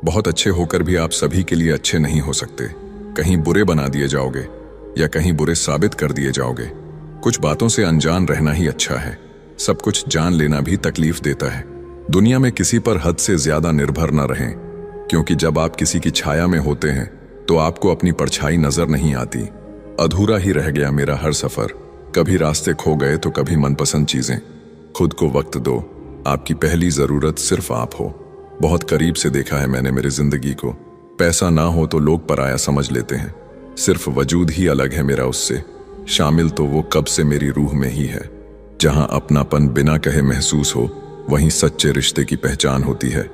बहुत अच्छे होकर भी आप सभी के लिए अच्छे नहीं हो सकते। कहीं बुरे बना दिए जाओगे या कहीं बुरे साबित कर दिए जाओगे। कुछ बातों से अनजान रहना ही अच्छा है। सब कुछ जान लेना भी तकलीफ देता है। दुनिया में किसी पर हद से ज्यादा निर्भर न रहें, क्योंकि जब आप किसी की छाया में होते हैं तो आपको अपनी परछाई नजर नहीं आती। अधूरा ही रह गया मेरा हर सफर। कभी रास्ते खो गए तो कभी मनपसंद चीजें। खुद को वक्त दो, आपकी पहली जरूरत सिर्फ आप हो। बहुत करीब से देखा है मैंने मेरी जिंदगी को। पैसा ना हो तो लोग पराया समझ लेते हैं। सिर्फ वजूद ही अलग है मेरा उससे। शामिल तो वो कब से मेरी रूह में ही है। जहां अपनापन बिना कहे महसूस हो, वहीं सच्चे रिश्ते की पहचान होती है।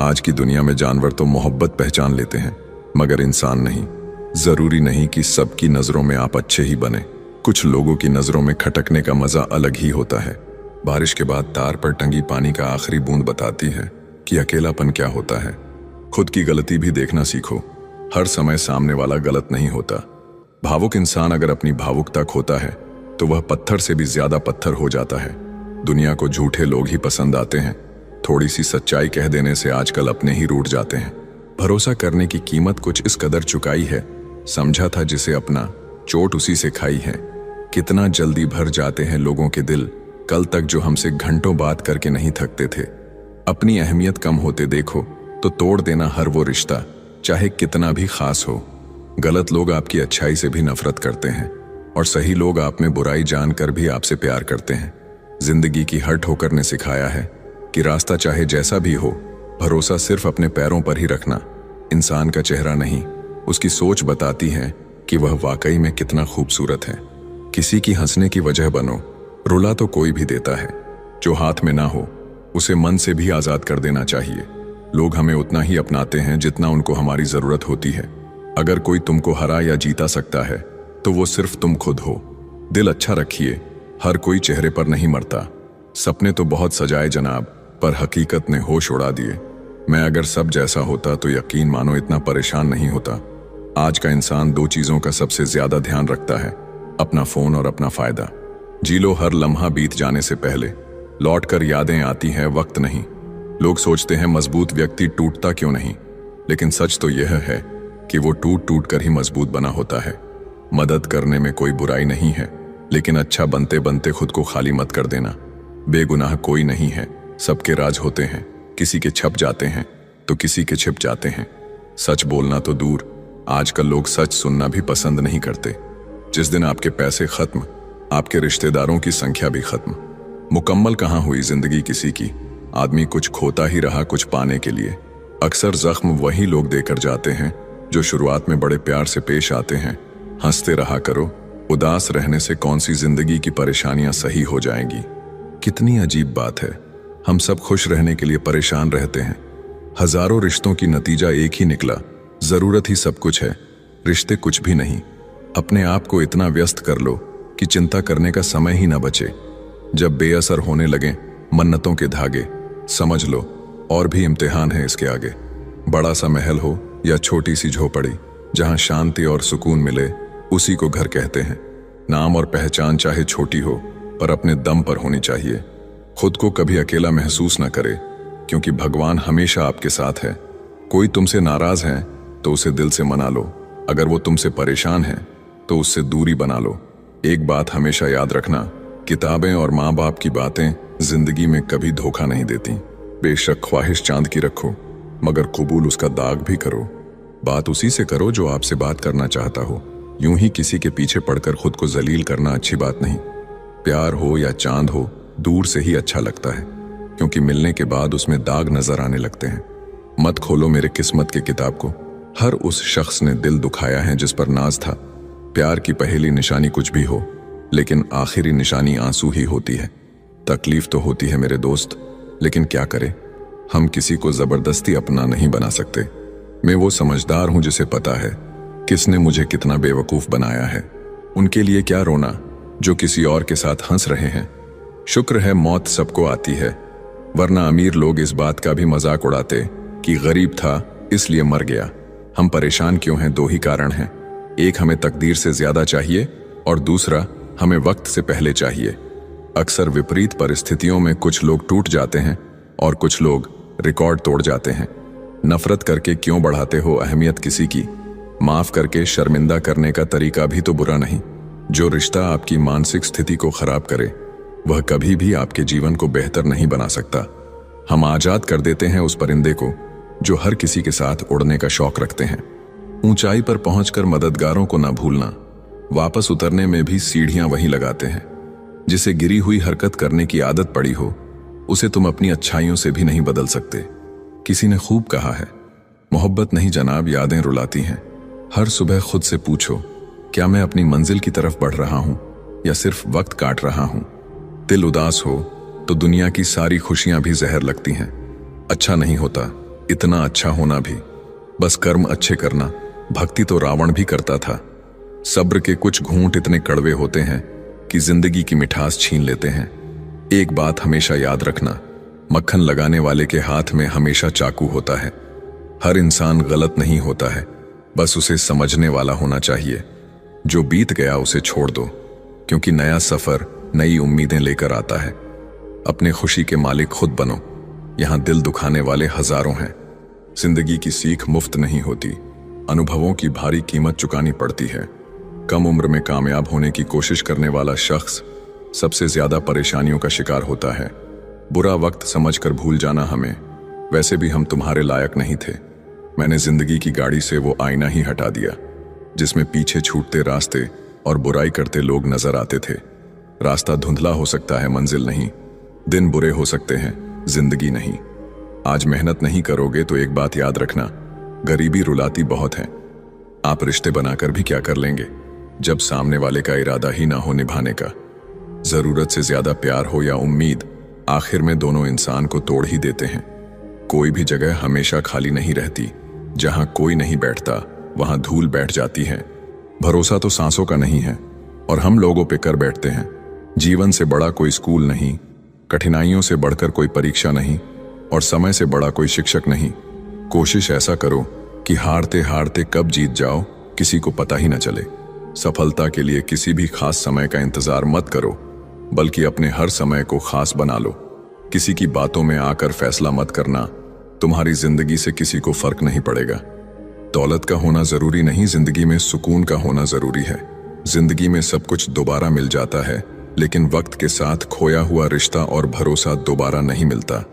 आज की दुनिया में जानवर तो मोहब्बत पहचान लेते हैं, मगर इंसान नहीं। जरूरी नहीं कि सबकी नजरों में आप अच्छे ही बने। कुछ लोगों की नजरों में खटकने का मजा अलग ही होता है। बारिश के बाद तार पर टंगी पानी का आखिरी बूंद बताती है कि अकेलापन क्या होता है। खुद की गलती भी देखना सीखो। हर समय सामने वाला गलत नहीं होता। भावुक इंसान अगर अपनी भावुकता खोता है तो वह पत्थर से भी ज्यादा पत्थर हो जाता है। दुनिया को झूठे लोग ही पसंद आते हैं। थोड़ी सी सच्चाई कह देने से आजकल अपने ही रूठ जाते हैं। भरोसा करने की कीमत कुछ इस कदर चुकाई है, समझा था जिसे अपना, चोट उसी से खाई है। कितना जल्दी भर जाते हैं लोगों के दिल, कल तक जो हमसे घंटों बात करके नहीं थकते थे। अपनी अहमियत कम होते देखो तो तोड़ देना हर वो रिश्ता, चाहे कितना भी खास हो। गलत लोग आपकी अच्छाई से भी नफरत करते हैं और सही लोग आप में बुराई जानकर भी आपसे प्यार करते हैं। जिंदगी की हर ठोकर ने सिखाया है कि रास्ता चाहे जैसा भी हो, भरोसा सिर्फ अपने पैरों पर ही रखना। इंसान का चेहरा नहीं, उसकी सोच बताती है कि वह वाकई में कितना खूबसूरत है। किसी की हंसने की वजह बनो, रुला तो कोई भी देता है। जो हाथ में ना हो उसे मन से भी आजाद कर देना चाहिए। लोग हमें उतना ही अपनाते हैं जितना उनको हमारी जरूरत होती है। अगर कोई तुमको हरा या जीता सकता है तो वो सिर्फ तुम खुद हो। दिल अच्छा रखिए, हर कोई चेहरे पर नहीं मरता। सपने तो बहुत सजाए जनाब, पर हकीकत ने होश उड़ा दिए। मैं अगर सब जैसा होता तो यकीन मानो इतना परेशान नहीं होता। आज का इंसान दो चीजों का सबसे ज्यादा ध्यान रखता है, अपना फोन और अपना फायदा। जी लो हर लम्हा बीत जाने से पहले, लौट कर यादें आती हैं वक्त नहीं। लोग सोचते हैं मजबूत व्यक्ति टूटता क्यों नहीं, लेकिन सच तो यह है कि वो टूट टूट कर ही मजबूत बना होता है। मदद करने में कोई बुराई नहीं है, लेकिन अच्छा बनते बनते खुद को खाली मत कर देना। बेगुनाह कोई नहीं है, सबके राज होते हैं। किसी के छप जाते हैं तो किसी के छिप जाते हैं। सच बोलना तो दूर, आजकल लोग सच सुनना भी पसंद नहीं करते। जिस दिन आपके पैसे खत्म, आपके रिश्तेदारों की संख्या भी खत्म। मुकम्मल कहाँ हुई जिंदगी किसी की। आदमी कुछ खोता ही रहा कुछ पाने के लिए। अक्सर जख्म वही लोग देकर जाते हैं जो शुरुआत में बड़े प्यार से पेश आते हैं। हंसते रहा करो, उदास रहने से कौन सी जिंदगी की परेशानियां सही हो जाएंगी। कितनी अजीब बात है, हम सब खुश रहने के लिए परेशान रहते हैं। हजारों रिश्तों की नतीजा एक ही निकला। जरूरत ही सब कुछ है, रिश्ते कुछ भी नहीं। अपने आप को इतना व्यस्त कर लो कि चिंता करने का समय ही ना बचे। जब बेअसर होने लगे मन्नतों के धागे, समझ लो और भी इम्तिहान है इसके आगे। बड़ा सा महल हो या छोटी सी झोपड़ी, जहां शांति और सुकून मिले उसी को घर कहते हैं। नाम और पहचान चाहे छोटी हो, पर अपने दम पर होनी चाहिए। खुद को कभी अकेला महसूस न करे, क्योंकि भगवान हमेशा आपके साथ है। कोई तुमसे नाराज है तो उसे दिल से मना लो। अगर वो तुमसे परेशान है तो उससे दूरी बना लो। एक बात हमेशा याद रखना, किताबें और माँ बाप की बातें जिंदगी में कभी धोखा नहीं देती। बेशक ख्वाहिश चांद की रखो, मगर कबूल उसका दाग भी करो। बात उसी से करो जो आपसे बात करना चाहता हो। यूं ही किसी के पीछे पड़कर खुद को जलील करना अच्छी बात नहीं। प्यार हो या चांद हो, दूर से ही अच्छा लगता है, क्योंकि मिलने के बाद उसमें दाग नजर आने लगते हैं। मत खोलो मेरे किस्मत की किताब को। हर उस शख्स ने दिल दुखाया है जिस पर नाज था। प्यार की पहली निशानी कुछ भी हो, लेकिन आखिरी निशानी आंसू ही होती है। तकलीफ तो होती है मेरे दोस्त, लेकिन क्या करें, हम किसी को जबरदस्ती अपना नहीं बना सकते। मैं वो समझदार हूं जिसे पता है किसने मुझे कितना बेवकूफ बनाया है। उनके लिए क्या रोना जो किसी और के साथ हंस रहे हैं। शुक्र है मौत सबको आती है, वरना अमीर लोग इस बात का भी मजाक उड़ाते कि गरीब था इसलिए मर गया। हम परेशान क्यों हैं? दो ही कारण हैं। एक, हमें तकदीर से ज्यादा चाहिए, और दूसरा, हमें वक्त से पहले चाहिए। अक्सर विपरीत परिस्थितियों में कुछ लोग टूट जाते हैं और कुछ लोग रिकॉर्ड तोड़ जाते हैं। नफरत करके क्यों बढ़ाते हो अहमियत किसी की? माफ करके शर्मिंदा करने का तरीका भी तो बुरा नहीं। जो रिश्ता आपकी मानसिक स्थिति को खराब करे वह कभी भी आपके जीवन को बेहतर नहीं बना सकता। हम आजाद कर देते हैं उस परिंदे को जो हर किसी के साथ उड़ने का शौक रखते हैं। ऊंचाई पर पहुंचकर मददगारों को ना भूलना, वापस उतरने में भी सीढ़ियां वहीं लगाते हैं। जिसे गिरी हुई हरकत करने की आदत पड़ी हो उसे तुम अपनी अच्छाइयों से भी नहीं बदल सकते। किसी ने खूब कहा है, मोहब्बत नहीं जनाब, यादें रुलाती हैं। हर सुबह खुद से पूछो, क्या मैं अपनी मंजिल की तरफ बढ़ रहा हूं या सिर्फ वक्त काट रहा हूं? दिल उदास हो तो दुनिया की सारी खुशियां भी जहर लगती हैं। अच्छा नहीं होता इतना अच्छा होना भी, बस कर्म अच्छे करना। भक्ति तो रावण भी करता था। सब्र के कुछ घूंट इतने कड़वे होते हैं कि जिंदगी की मिठास छीन लेते हैं। एक बात हमेशा याद रखना, मक्खन लगाने वाले के हाथ में हमेशा चाकू होता है। हर इंसान गलत नहीं होता है, बस उसे समझने वाला होना चाहिए। जो बीत गया उसे छोड़ दो, क्योंकि नया सफर नई उम्मीदें लेकर आता है। अपने खुशी के मालिक खुद बनो। यहां दिल दुखाने वाले हजारों हैं। जिंदगी की सीख मुफ्त नहीं होती, अनुभवों की भारी कीमत चुकानी पड़ती है। कम उम्र में कामयाब होने की कोशिश करने वाला शख्स सबसे ज्यादा परेशानियों का शिकार होता है। बुरा वक्त समझकर भूल जाना हमें, वैसे भी हम तुम्हारे लायक नहीं थे। मैंने जिंदगी की गाड़ी से वो आईना ही हटा दिया जिसमें पीछे छूटते रास्ते और बुराई करते लोग नजर आते थे। रास्ता धुंधला हो सकता है, मंजिल नहीं। दिन बुरे हो सकते हैं, जिंदगी नहीं। आज मेहनत नहीं करोगे तो एक बात याद रखना, गरीबी रुलाती बहुत है। आप रिश्ते बनाकर भी क्या कर लेंगे जब सामने वाले का इरादा ही ना हो निभाने का। जरूरत से ज्यादा प्यार हो या उम्मीद, आखिर में दोनों इंसान को तोड़ ही देते हैं। कोई भी जगह हमेशा खाली नहीं रहती। जहां कोई नहीं बैठता वहां धूल बैठ जाती है। भरोसा तो सांसों का नहीं है और हम लोगों पे कर बैठते हैं। जीवन से बड़ा कोई स्कूल नहीं, कठिनाइयों से बढ़कर कोई परीक्षा नहीं और समय से बड़ा कोई शिक्षक नहीं। कोशिश ऐसा करो कि हारते हारते कब जीत जाओ किसी को पता ही न चले। सफलता के लिए किसी भी खास समय का इंतजार मत करो, बल्कि अपने हर समय को खास बना लो। किसी की बातों में आकर फैसला मत करना, तुम्हारी जिंदगी से किसी को फर्क नहीं पड़ेगा। दौलत का होना जरूरी नहीं, जिंदगी में सुकून का होना जरूरी है। जिंदगी में सब कुछ दोबारा मिल जाता है, लेकिन वक्त के साथ खोया हुआ रिश्ता और भरोसा दोबारा नहीं मिलता।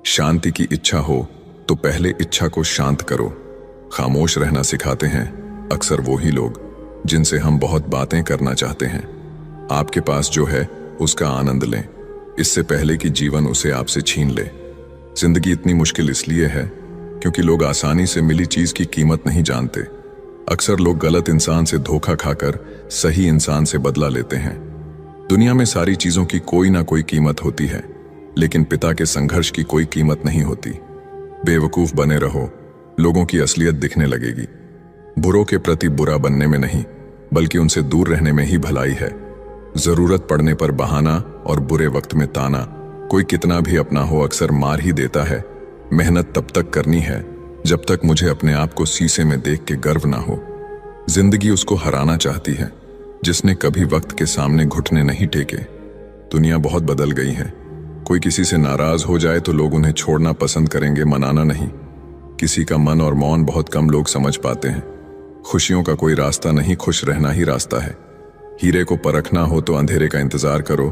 शांति की इच्छा हो तो पहले इच्छा को शांत करो। खामोश रहना सिखाते हैं अक्सर वो ही लोग जिनसे हम बहुत बातें करना चाहते हैं। आपके पास जो है उसका आनंद लें, इससे पहले कि जीवन उसे आपसे छीन ले। जिंदगी इतनी मुश्किल इसलिए है क्योंकि लोग आसानी से मिली चीज की कीमत नहीं जानते। अक्सर लोग गलत इंसान से धोखा खाकर सही इंसान से बदला लेते हैं। दुनिया में सारी चीजों की कोई ना कोई कीमत होती है, लेकिन पिता के संघर्ष की कोई कीमत नहीं होती। बेवकूफ बने रहो, लोगों की असलियत दिखने लगेगी। बुरों के प्रति बुरा बनने में नहीं, बल्कि उनसे दूर रहने में ही भलाई है। जरूरत पड़ने पर बहाना और बुरे वक्त में ताना, कोई कितना भी अपना हो अक्सर मार ही देता है। मेहनत तब तक करनी है जब तक मुझे अपने आप को शीशे में देख के गर्व ना हो। जिंदगी उसको हराना चाहती है जिसने कभी वक्त के सामने घुटने नहीं टेके। दुनिया बहुत बदल गई है। कोई किसी से नाराज हो जाए तो लोग उन्हें छोड़ना पसंद करेंगे, मनाना नहीं। किसी का मन और मौन बहुत कम लोग समझ पाते हैं। खुशियों का कोई रास्ता नहीं, खुश रहना ही रास्ता है। हीरे को परखना हो तो अंधेरे का इंतजार करो,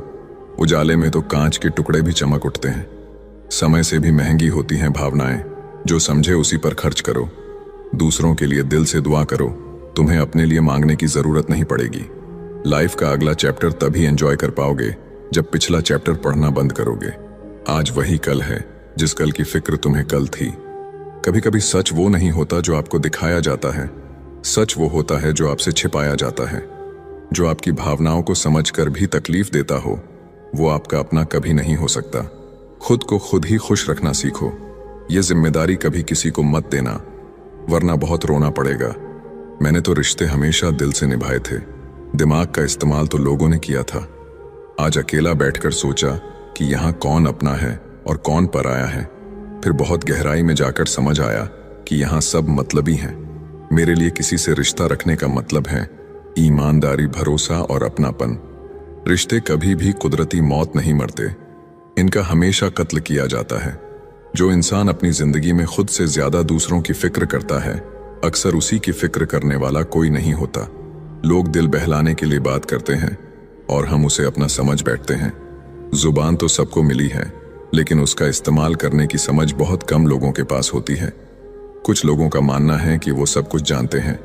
उजाले में तो कांच के टुकड़े भी चमक उठते हैं। समय से भी महंगी होती हैं भावनाएं, जो समझे उसी पर खर्च करो। दूसरों के लिए दिल से दुआ करो, तुम्हें अपने लिए मांगने की जरूरत नहीं पड़ेगी। लाइफ का अगला चैप्टर तभी एंजॉय कर पाओगे जब पिछला चैप्टर पढ़ना बंद करोगे। आज वही कल है जिस कल की फिक्र तुम्हें कल थी। कभी कभी सच वो नहीं होता जो आपको दिखाया जाता है, सच वो होता है जो आपसे छिपाया जाता है। जो आपकी भावनाओं को समझकर भी तकलीफ देता हो वो आपका अपना कभी नहीं हो सकता। खुद को खुद ही खुश रखना सीखो। ये जिम्मेदारी कभी किसी को मत देना, वरना बहुत रोना पड़ेगा। मैंने तो रिश्ते हमेशा दिल से निभाए थे, दिमाग का इस्तेमाल तो लोगों ने किया था। आज अकेला बैठकर सोचा कि यहाँ कौन अपना है और कौन पराया है। फिर बहुत गहराई में जाकर समझ आया कि यहाँ सब मतलबी हैं। मेरे लिए किसी से रिश्ता रखने का मतलब है ईमानदारी, भरोसा और अपनापन। रिश्ते कभी भी कुदरती मौत नहीं मरते, इनका हमेशा कत्ल किया जाता है। जो इंसान अपनी जिंदगी में खुद से ज्यादा दूसरों की फिक्र करता है, अक्सर उसी की फिक्र करने वाला कोई नहीं होता। लोग दिल बहलाने के लिए बात करते हैं और हम उसे अपना समझ बैठते हैं। जुबान तो सबको मिली है, लेकिन उसका इस्तेमाल करने की समझ बहुत कम लोगों के पास होती है। कुछ लोगों का मानना है कि वो सब कुछ जानते हैं,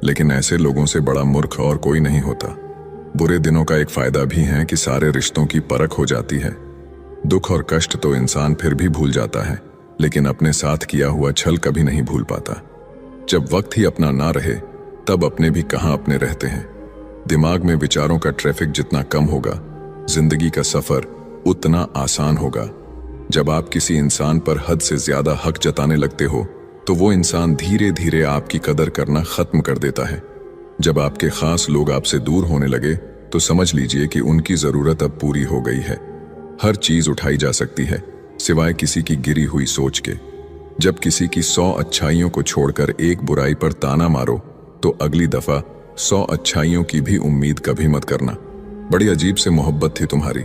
लेकिन ऐसे लोगों से बड़ा मूर्ख और कोई नहीं होता। बुरे दिनों का एक फायदा भी है कि सारे रिश्तों की परख हो जाती है। दुख और कष्ट तो इंसान फिर भी भूल जाता है, लेकिन अपने साथ किया हुआ छल कभी नहीं भूल पाता। जब वक्त ही अपना ना रहे, तब अपने भी कहां अपने रहते हैं। दिमाग में विचारों का ट्रैफिक जितना कम होगा, जिंदगी का सफर उतना आसान होगा। जब आप किसी इंसान पर हद से ज्यादा हक जताने लगते हो, तो वो इंसान धीरे धीरे आपकी कदर करना खत्म कर देता है। जब आपके खास लोग आपसे दूर होने लगे, तो समझ लीजिए कि उनकी जरूरत अब पूरी हो गई है। हर चीज उठाई जा सकती है, सिवाय किसी की गिरी हुई सोच के। जब किसी की 100 अच्छाइयों को छोड़कर एक बुराई पर ताना मारो, तो अगली दफा 100 अच्छाइयों की भी उम्मीद कभी मत करना। बड़ी अजीब से मोहब्बत थी तुम्हारी।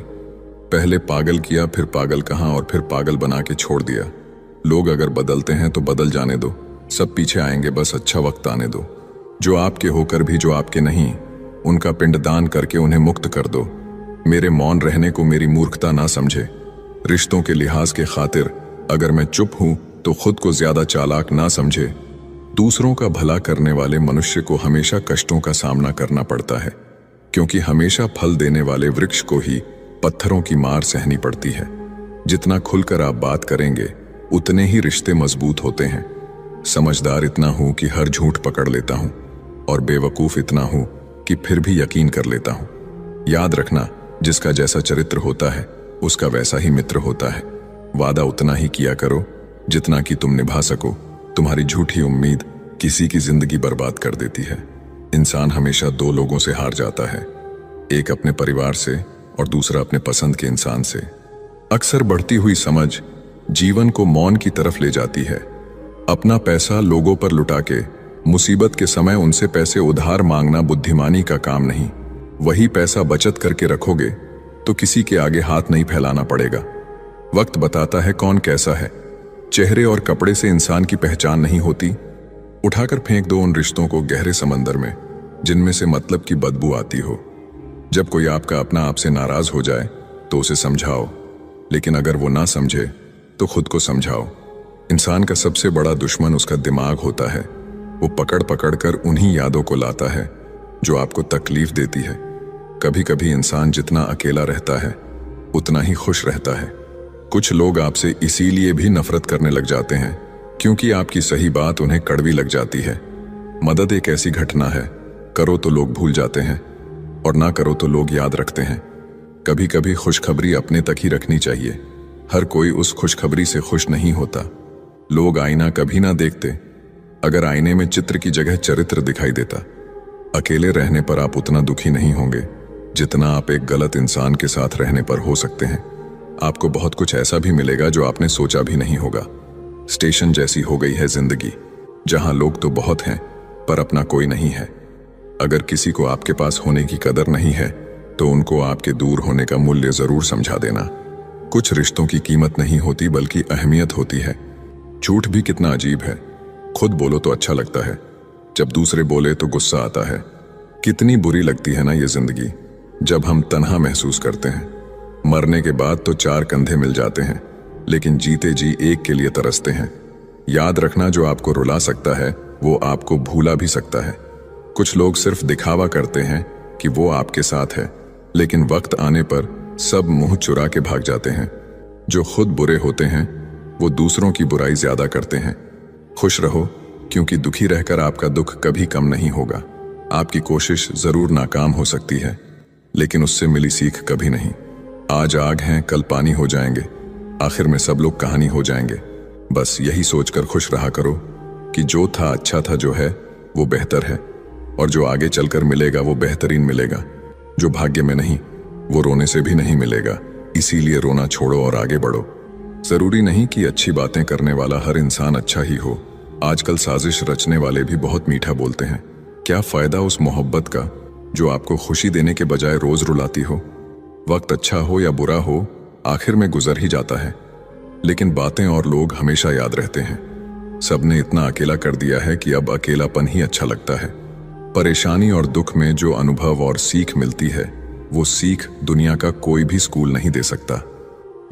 पहले पागल किया, फिर पागल कहा और फिर पागल बना के छोड़ दिया। लोग अगर बदलते हैं तो बदल जाने दो, सब पीछे आएंगे, बस अच्छा वक्त आने दो। जो आपके होकर भी जो आपके नहीं, उनका पिंडदान करके उन्हें मुक्त कर दो। मेरे मौन रहने को मेरी मूर्खता ना समझे। रिश्तों के लिहाज के खातिर अगर मैं चुप हूं, तो खुद को ज्यादा चालाक ना समझे। दूसरों का भला करने वाले मनुष्य को हमेशा कष्टों का सामना करना पड़ता है, क्योंकि हमेशा फल देने वाले वृक्ष को ही पत्थरों की मार सहनी पड़ती है। जितना खुलकर आप बात करेंगे, उतने ही रिश्ते मजबूत होते हैं। समझदार इतना हूं कि हर झूठ पकड़ लेता हूं, और बेवकूफ इतना हूं कि फिर भी यकीन कर लेता हूं। याद रखना, जिसका जैसा चरित्र होता है, उसका वैसा ही मित्र होता है। वादा उतना ही किया करो जितना कि तुम निभा सको। तुम्हारी झूठी उम्मीद किसी की जिंदगी बर्बाद कर देती है। इंसान हमेशा 2 लोगों से हार जाता है, एक अपने परिवार से और दूसरा अपने पसंद के इंसान से। अक्सर बढ़ती हुई समझ जीवन को मौन की तरफ ले जाती है। अपना पैसा लोगों पर लुटा के मुसीबत के समय उनसे पैसे उधार मांगना बुद्धिमानी का काम नहीं। वही पैसा बचत करके रखोगे तो किसी के आगे हाथ नहीं फैलाना पड़ेगा। वक्त बताता है कौन कैसा है। चेहरे और कपड़े से इंसान की पहचान नहीं होती। उठाकर फेंक दो उन रिश्तों को गहरे समंदर में, जिनमें से मतलब की बदबू आती हो। जब कोई आपका अपना आपसे नाराज हो जाए, तो उसे समझाओ, लेकिन अगर वो ना समझे तो खुद को समझाओ। इंसान का सबसे बड़ा दुश्मन उसका दिमाग होता है। वो पकड़ पकड़ कर उन्हीं यादों को लाता है जो आपको तकलीफ देती है। कभी कभी इंसान जितना अकेला रहता है, उतना ही खुश रहता है। कुछ लोग आपसे इसीलिए भी नफरत करने लग जाते हैं क्योंकि आपकी सही बात उन्हें कड़वी लग जाती है। मदद एक ऐसी घटना है, करो तो लोग भूल जाते हैं और ना करो तो लोग याद रखते हैं। कभी कभी खुशखबरी अपने तक ही रखनी चाहिए। हर कोई उस खुशखबरी से खुश नहीं होता। लोग आईना कभी ना देखते, अगर आईने में चित्र की जगह चरित्र दिखाई देता। अकेले रहने पर आप उतना दुखी नहीं होंगे जितना आप एक गलत इंसान के साथ रहने पर हो सकते हैं। आपको बहुत कुछ ऐसा भी मिलेगा जो आपने सोचा भी नहीं होगा। स्टेशन जैसी हो गई है जिंदगी, जहां लोग तो बहुत हैं पर अपना कोई नहीं है। अगर किसी को आपके पास होने की कदर नहीं है, तो उनको आपके दूर होने का मूल्य जरूर समझा देना। कुछ रिश्तों की कीमत नहीं होती बल्कि अहमियत होती है। झूठ भी कितना अजीब है। खुद बोलो तो अच्छा लगता है, जब दूसरे बोले तो गुस्सा आता है। कितनी बुरी लगती है ना ये जिंदगी, जब हम तन्हा महसूस करते हैं। मरने के बाद तो 4 कंधे मिल जाते हैं, लेकिन जीते जी एक के लिए तरसते हैं। याद रखना, जो आपको रुला सकता है वो आपको भूला भी सकता है। कुछ लोग सिर्फ दिखावा करते हैं कि वो आपके साथ है, लेकिन वक्त आने पर सब मुंह चुरा के भाग जाते हैं। जो खुद बुरे होते हैं वो दूसरों की बुराई ज्यादा करते हैं। खुश रहो, क्योंकि दुखी रहकर आपका दुख कभी कम नहीं होगा। आपकी कोशिश जरूर नाकाम हो सकती है, लेकिन उससे मिली सीख कभी नहीं। आज आग हैं, कल पानी हो जाएंगे, आखिर में सब लोग कहानी हो जाएंगे। बस यही सोचकर खुश रहा करो कि जो था अच्छा था, जो है वो बेहतर है, और जो आगे चलकर मिलेगा वो बेहतरीन मिलेगा। जो भाग्य में नहीं वो रोने से भी नहीं मिलेगा। इसीलिए रोना छोड़ो और आगे बढ़ो। जरूरी नहीं कि अच्छी बातें करने वाला हर इंसान अच्छा ही हो। आजकल साजिश रचने वाले भी बहुत मीठा बोलते हैं। क्या फायदा उस मोहब्बत का जो आपको खुशी देने के बजाय रोज रुलाती हो। वक्त अच्छा हो या बुरा हो, आखिर में गुजर ही जाता है। लेकिन बातें और लोग हमेशा याद रहते हैं। सबने इतना अकेला कर दिया है कि अब अकेलापन ही अच्छा लगता है। परेशानी और दुख में जो अनुभव और सीख मिलती है, वो सीख दुनिया का कोई भी स्कूल नहीं दे सकता।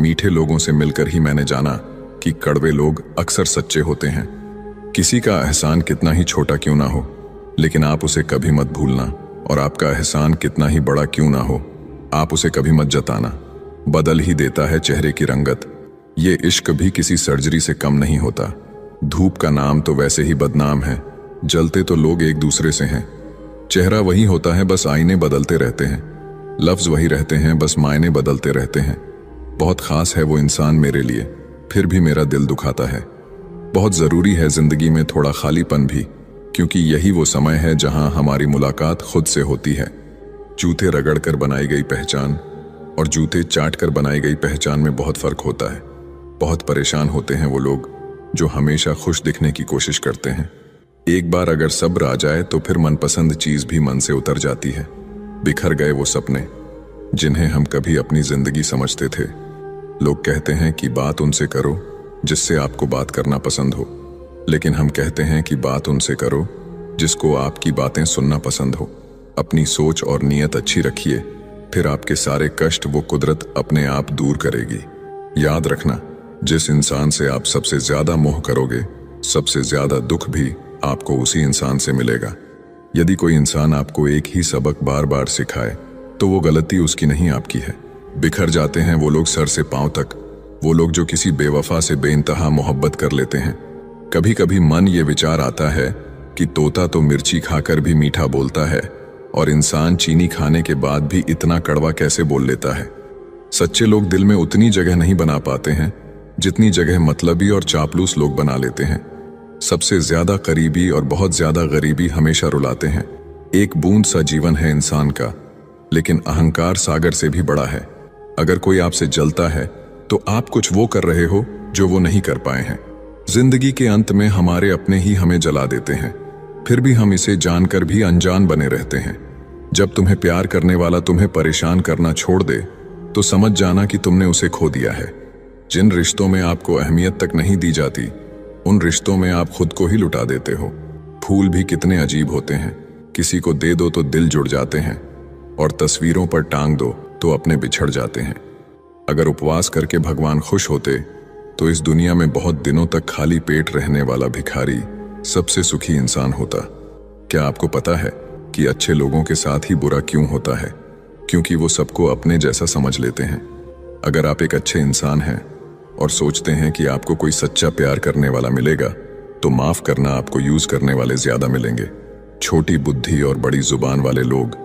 मीठे लोगों से मिलकर ही मैंने जाना कि कड़वे लोग अक्सर सच्चे होते हैं। किसी का एहसान कितना ही छोटा क्यों ना हो, लेकिन आप उसे कभी मत भूलना, और आपका एहसान कितना ही बड़ा क्यों ना हो, आप उसे कभी मत जताना। बदल ही देता है चेहरे की रंगत। ये इश्क भी किसी सर्जरी से कम नहीं होता। धूप का नाम तो वैसे ही बदनाम है, जलते तो लोग एक दूसरे से हैं। चेहरा वही होता है, बस आईने बदलते रहते हैं। लफ्ज वही रहते हैं, बस मायने बदलते रहते हैं। बहुत खास है वो इंसान मेरे लिए, फिर भी मेरा दिल दुखाता है। बहुत ज़रूरी है ज़िंदगी में थोड़ा खालीपन भी, क्योंकि यही वो समय है जहां हमारी मुलाकात खुद से होती है। जूते रगड़ कर बनाई गई पहचान और जूते चाट कर बनाई गई पहचान में बहुत फ़र्क होता है। बहुत परेशान होते हैं वो लोग जो हमेशा खुश दिखने की कोशिश करते हैं। एक बार अगर सब्र आ जाए तो फिर मनपसंद चीज़ भी मन से उतर जाती है। बिखर गए वो सपने जिन्हें हम कभी अपनी ज़िंदगी समझते थे। लोग कहते हैं कि बात उनसे करो जिससे आपको बात करना पसंद हो, लेकिन हम कहते हैं कि बात उनसे करो जिसको आपकी बातें सुनना पसंद हो। अपनी सोच और नीयत अच्छी रखिए, फिर आपके सारे कष्ट वो कुदरत अपने आप दूर करेगी। याद रखना, जिस इंसान से आप सबसे ज्यादा मोह करोगे, सबसे ज्यादा दुख भी आपको उसी इंसान से मिलेगा। यदि कोई इंसान आपको एक ही सबक बार बार सिखाए तो वो गलती उसकी नहीं, आपकी है। बिखर जाते हैं वो लोग सर से पांव तक, वो लोग जो किसी बेवफा से बेइंतहा मोहब्बत कर लेते हैं। कभी कभी मन ये विचार आता है कि तोता तो मिर्ची खाकर भी मीठा बोलता है, और इंसान चीनी खाने के बाद भी इतना कड़वा कैसे बोल लेता है। सच्चे लोग दिल में उतनी जगह नहीं बना पाते हैं जितनी जगह मतलबी और चापलूस लोग बना लेते हैं। सबसे ज्यादा करीबी और बहुत ज्यादा गरीबी हमेशा रुलाते हैं। एक बूंद सा जीवन है इंसान का, लेकिन अहंकार सागर से भी बड़ा है। अगर कोई आपसे जलता है तो आप कुछ वो कर रहे हो जो वो नहीं कर पाए हैं। जिंदगी के अंत में हमारे अपने ही हमें जला देते हैं, फिर भी हम इसे जानकर भी अनजान बने रहते हैं। जब तुम्हें प्यार करने वाला तुम्हें परेशान करना छोड़ दे तो समझ जाना कि तुमने उसे खो दिया है। जिन रिश्तों में आपको अहमियत तक नहीं दी जाती, उन रिश्तों में आप खुद को ही लुटा देते हो। फूल भी कितने अजीब होते हैं, किसी को दे दो तो दिल जुड़ जाते हैं, और तस्वीरों पर टांग दो तो अपने बिछड़ जाते हैं। अगर उपवास करके भगवान खुश होते तो इस दुनिया में बहुत दिनों तक खाली पेट रहने वाला भिखारी सबसे सुखी इंसान होता। क्या आपको पता है कि अच्छे लोगों के साथ ही बुरा क्यों होता है? क्योंकि वो सबको अपने जैसा समझ लेते हैं। अगर आप एक अच्छे इंसान हैं और सोचते हैं कि आपको कोई सच्चा प्यार करने वाला मिलेगा, तो माफ करना, आपको यूज करने वाले ज्यादा मिलेंगे। छोटी बुद्धि और बड़ी जुबान वाले लोग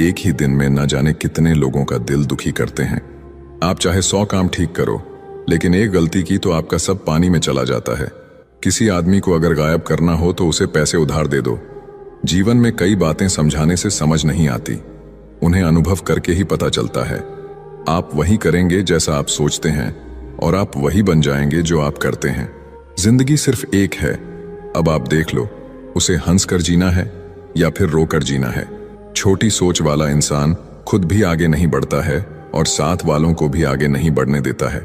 एक ही दिन में न जाने कितने लोगों का दिल दुखी करते हैं। आप चाहे 100 काम ठीक करो, लेकिन एक गलती की तो आपका सब पानी में चला जाता है। किसी आदमी को अगर गायब करना हो तो उसे पैसे उधार दे दो। जीवन में कई बातें समझाने से समझ नहीं आती, उन्हें अनुभव करके ही पता चलता है। आप वही करेंगे जैसा आप सोचते हैं, और आप वही बन जाएंगे जो आप करते हैं। जिंदगी सिर्फ एक है, अब आप देख लो, उसे हंस कर जीना है या फिर रो कर जीना है। छोटी सोच वाला इंसान खुद भी आगे नहीं बढ़ता है और साथ वालों को भी आगे नहीं बढ़ने देता है।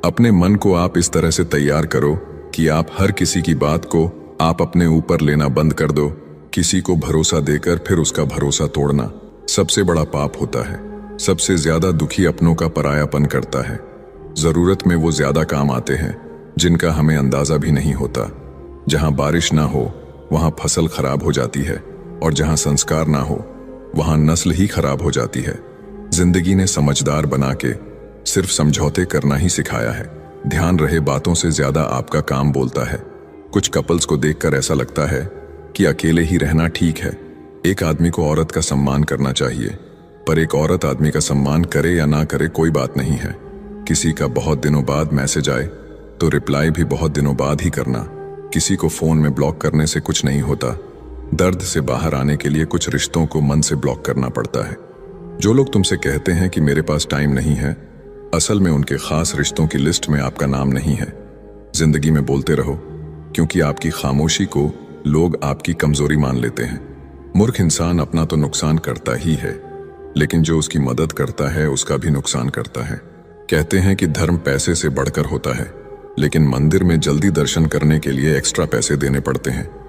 अपने मन को आप इस तरह से तैयार करो कि आप हर किसी की बात को आप अपने ऊपर लेना बंद कर दो। किसी को भरोसा देकर फिर उसका भरोसा तोड़ना सबसे बड़ा पाप होता है। सबसे ज्यादा दुखी अपनों का परायापन करता है। जरूरत में वो ज्यादा काम आते हैं जिनका हमें अंदाजा भी नहीं होता। जहां बारिश ना हो वहां फसल खराब हो जाती है, और जहां संस्कार ना हो वहां नस्ल ही खराब हो जाती है। जिंदगी ने समझदार बना के सिर्फ समझौते करना ही सिखाया है। ध्यान रहे, बातों से ज्यादा आपका काम बोलता है। कुछ कपल्स को देखकर ऐसा लगता है कि अकेले ही रहना ठीक है। एक आदमी को औरत का सम्मान करना चाहिए, पर एक औरत आदमी का सम्मान करे या ना करे कोई बात नहीं है। किसी का बहुत दिनों बाद मैसेज आए तो रिप्लाई भी बहुत दिनों बाद ही करना। किसी को फोन में ब्लॉक करने से कुछ नहीं होता। दर्द से बाहर आने के लिए कुछ रिश्तों को मन से ब्लॉक करना पड़ता है। जो लोग तुमसे कहते हैं कि मेरे पास टाइम नहीं है, असल में उनके खास रिश्तों की लिस्ट में आपका नाम नहीं है। जिंदगी में बोलते रहो, क्योंकि आपकी खामोशी को लोग आपकी कमजोरी मान लेते हैं। मूर्ख इंसान अपना तो नुकसान करता ही है, लेकिन जो उसकी मदद करता है उसका भी नुकसान करता है। कहते हैं कि धर्म पैसे से बढ़कर होता है, लेकिन मंदिर में जल्दी दर्शन करने के लिए एक्स्ट्रा पैसे देने पड़ते हैं।